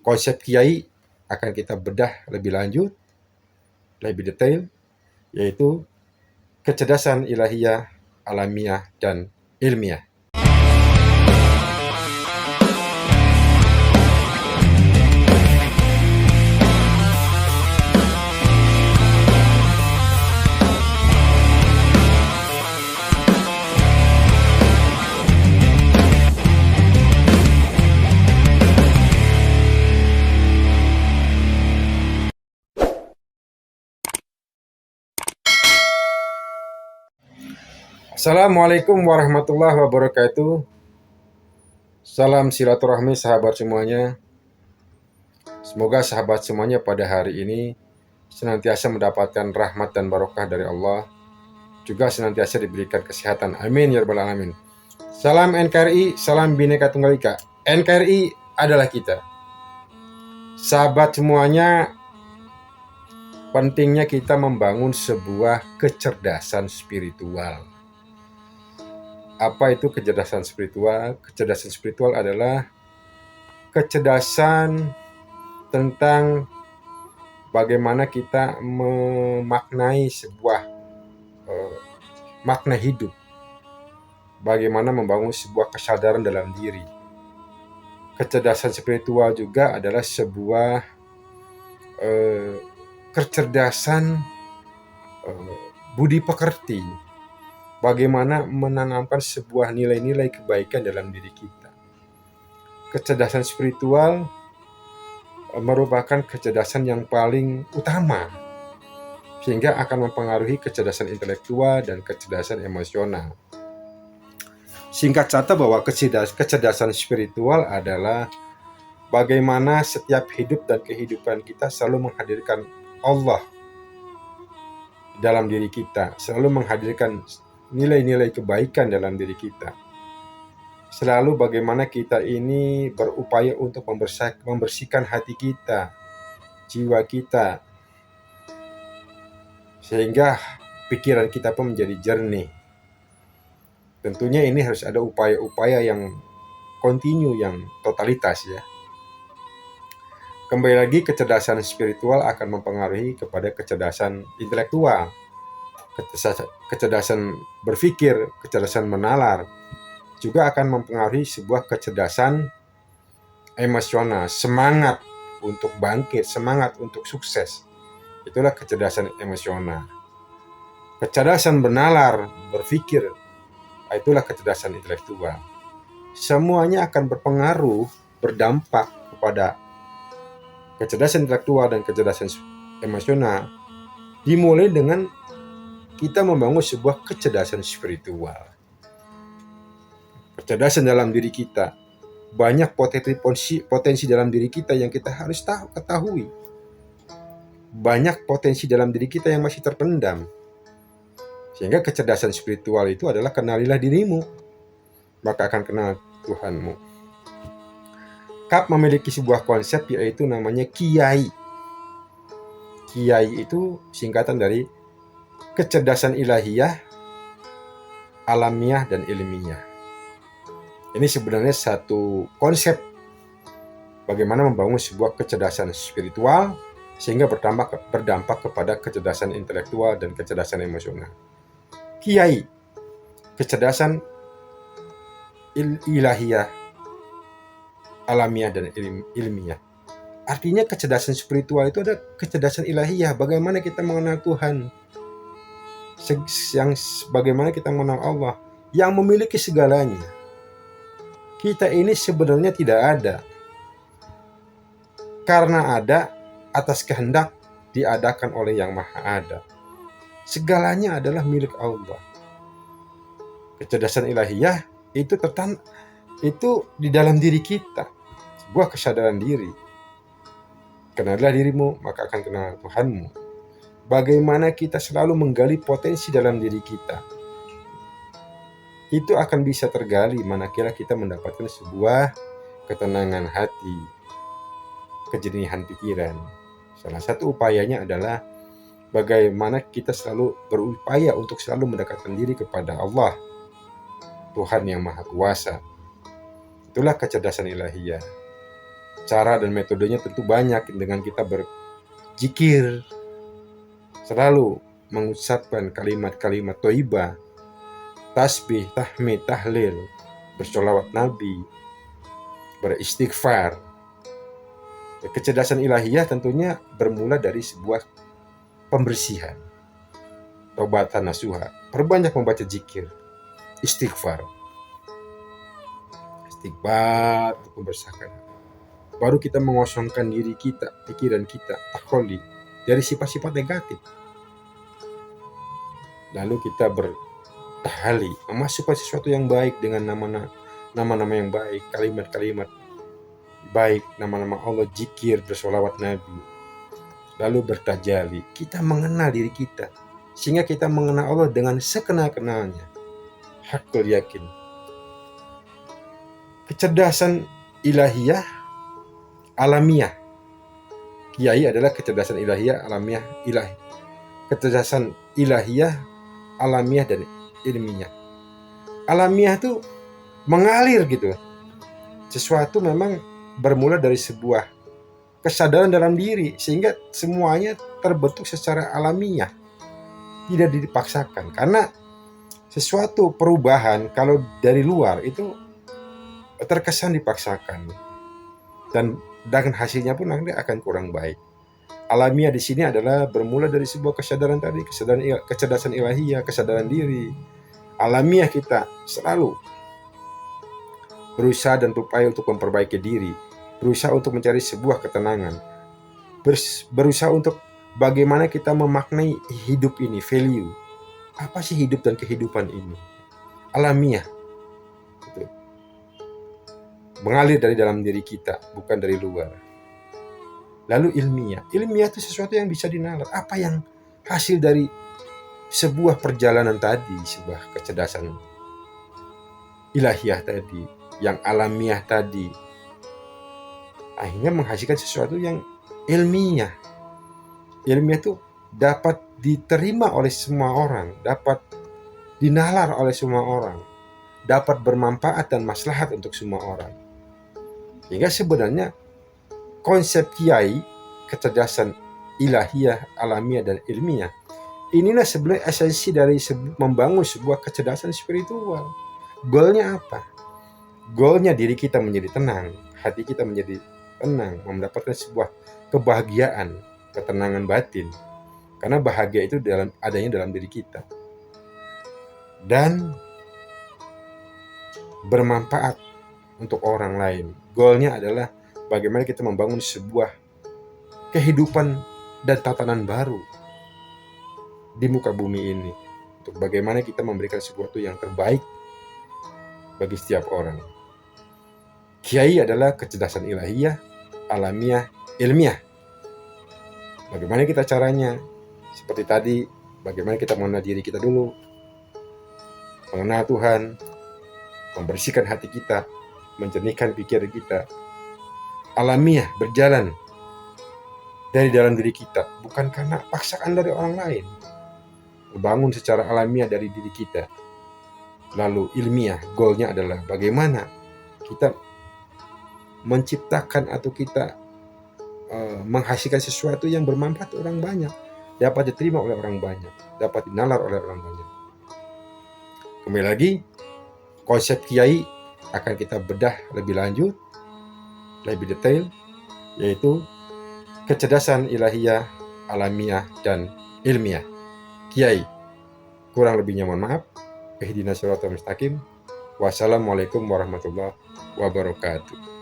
konsep kiai akan kita bedah lebih lanjut, lebih detail, yaitu kecerdasan ilahiyah, alamiah, dan ilmiah. Assalamualaikum warahmatullahi wabarakatuh. Salam silaturahmi sahabat semuanya. Semoga sahabat semuanya pada hari ini senantiasa mendapatkan rahmat dan barokah dari Allah, juga senantiasa diberikan kesehatan. Amin ya rabbal alamin. Salam NKRI, salam Bhinneka Tunggal Ika. NKRI adalah kita. Sahabat semuanya, pentingnya kita membangun sebuah kecerdasan spiritual. Apa itu kecerdasan spiritual? Kecerdasan spiritual adalah kecerdasan tentang bagaimana kita memaknai sebuah makna hidup, bagaimana membangun sebuah kesadaran dalam diri. Kecerdasan spiritual juga adalah sebuah kecerdasan budi pekerti, bagaimana menanamkan sebuah nilai-nilai kebaikan dalam diri kita. Kecerdasan spiritual merupakan kecerdasan yang paling utama, sehingga akan mempengaruhi kecerdasan intelektual dan kecerdasan emosional. Singkat kata bahwa kecerdasan spiritual adalah bagaimana setiap hidup dan kehidupan kita selalu menghadirkan Allah dalam diri kita, selalu menghadirkan nilai-nilai kebaikan dalam diri kita. Selalu bagaimana kita ini berupaya untuk membersihkan hati kita, jiwa kita, sehingga pikiran kita pun menjadi jernih. Tentunya ini harus ada upaya-upaya yang kontinu, yang totalitas ya. Kembali lagi, kecerdasan spiritual akan mempengaruhi kepada kecerdasan intelektual, kecerdasan berpikir, kecerdasan menalar, juga akan mempengaruhi sebuah kecerdasan emosional, semangat untuk bangkit, semangat untuk sukses. Itulah kecerdasan emosional. Kecerdasan menalar, berpikir, itulah kecerdasan intelektual. Semuanya akan berpengaruh, berdampak kepada kecerdasan intelektual dan kecerdasan emosional, dimulai dengan kita membangun sebuah kecerdasan spiritual. Kecerdasan dalam diri kita, banyak potensi dalam diri kita yang kita harus ketahui. Banyak potensi dalam diri kita yang masih terpendam. Sehingga kecerdasan spiritual itu adalah kenalilah dirimu, maka akan kenal Tuhanmu. Kap memiliki sebuah konsep yaitu namanya kiai. Kiai itu singkatan dari kecerdasan ilahiyah, alamiah, dan ilmiah. Ini sebenarnya satu konsep bagaimana membangun sebuah kecerdasan spiritual sehingga berdampak kepada kecerdasan intelektual dan kecerdasan emosional. Kiai, kecerdasan ilahiyah, alamiah, dan ilmiah. Artinya kecerdasan spiritual itu ada kecerdasan ilahiyah, bagaimana kita mengenal Tuhan, yang bagaimana kita mengenal Allah yang memiliki segalanya. Kita ini sebenarnya tidak ada, karena ada atas kehendak diadakan oleh Yang Maha Ada. Segalanya adalah milik Allah. Kecerdasan ilahiyah itu di dalam diri kita, sebuah kesadaran diri. Kenalilah dirimu, maka akan kenal Tuhanmu. Bagaimana kita selalu menggali potensi dalam diri kita, itu akan bisa tergali manakala kita mendapatkan sebuah ketenangan hati, kejernihan pikiran. Salah satu upayanya adalah bagaimana kita selalu berupaya untuk selalu mendekatkan diri kepada Allah, Tuhan yang Maha Kuasa. Itulah kecerdasan ilahiyah. Cara dan metodenya tentu banyak, dengan kita berzikir, selalu mengucapkan kalimat-kalimat thayyibah, tasbih, tahmid, tahlil, bersolawat Nabi, beristighfar. Kecerdasan ilahiyah tentunya bermula dari sebuah pembersihan, taubatan nasuha. Perbanyak membaca zikir, istighfar untuk membersihkan. Baru kita mengosongkan diri kita, pikiran kita, takholi dari sifat-sifat negatif. Lalu kita bertahali, memasukkan sesuatu yang baik dengan nama-nama yang baik, kalimat-kalimat baik, nama-nama Allah, zikir, bersolawat Nabi. Lalu bertajali, kita mengenal diri kita, sehingga kita mengenal Allah dengan sekenal-kenalnya. Hakul yakin. Kecerdasan ilahiyah alamiah. Kiai adalah kecerdasan ilahiyah alamiah ilahi. Kecerdasan ilahiyah alamiah dan ilmiah. Alamiah itu mengalir gitu. Sesuatu memang bermula dari sebuah kesadaran dalam diri, sehingga semuanya terbentuk secara alamiah, tidak dipaksakan. Karena sesuatu perubahan kalau dari luar itu terkesan dipaksakan, dan hasilnya pun nanti akan kurang baik. Alamiah di sini adalah bermula dari sebuah kesadaran tadi, kecerdasan ilahiyah, kesadaran diri. Alamiah kita selalu berusaha dan berupaya untuk memperbaiki diri, berusaha untuk mencari sebuah ketenangan, berusaha untuk bagaimana kita memaknai hidup ini, value. Apa sih hidup dan kehidupan ini? Alamiah. Gitu. Mengalir dari dalam diri kita, bukan dari luar. Lalu ilmiah. Ilmiah itu sesuatu yang bisa dinalar. Apa yang hasil dari sebuah perjalanan tadi, sebuah kecerdasan ilahiyah tadi, yang alamiah tadi, akhirnya menghasilkan sesuatu yang ilmiah. Ilmiah itu dapat diterima oleh semua orang, dapat dinalar oleh semua orang, dapat bermanfaat dan maslahat untuk semua orang. Sehingga sebenarnya konsep kiai, kecerdasan ilahiyah, alamiah, dan ilmiah, inilah sebenarnya esensi dari membangun sebuah kecerdasan spiritual. Goalnya apa? Goalnya diri kita menjadi tenang, hati kita menjadi tenang, mendapatkan sebuah kebahagiaan, ketenangan batin. Karena bahagia itu adanya dalam diri kita. Dan bermanfaat untuk orang lain. Goalnya adalah bagaimana kita membangun sebuah kehidupan dan tatanan baru di muka bumi ini. Untuk bagaimana kita memberikan sesuatu yang terbaik bagi setiap orang. Kiai adalah kecerdasan ilahiyah, alamiah, ilmiah. Bagaimana kita caranya? Seperti tadi, bagaimana kita mengenal diri kita dulu, mengenal Tuhan, membersihkan hati kita, menjernihkan pikiran kita. Alamiah, berjalan dari dalam diri kita, bukan karena paksaan dari orang lain. Membangun secara alamiah dari diri kita. Lalu ilmiah, goalnya adalah bagaimana kita menciptakan atau kita menghasilkan sesuatu yang bermanfaat orang banyak, dapat diterima oleh orang banyak, dapat dinalar oleh orang banyak. Kembali lagi, konsep kiai akan kita bedah lebih lanjut, lebih detail, yaitu kecerdasan ilahiyah, alamiah, dan ilmiah. Kiai, kurang lebihnya mohon maaf. Ihdinas siratal mustaqim. Wassalamualaikum warahmatullahi wabarakatuh.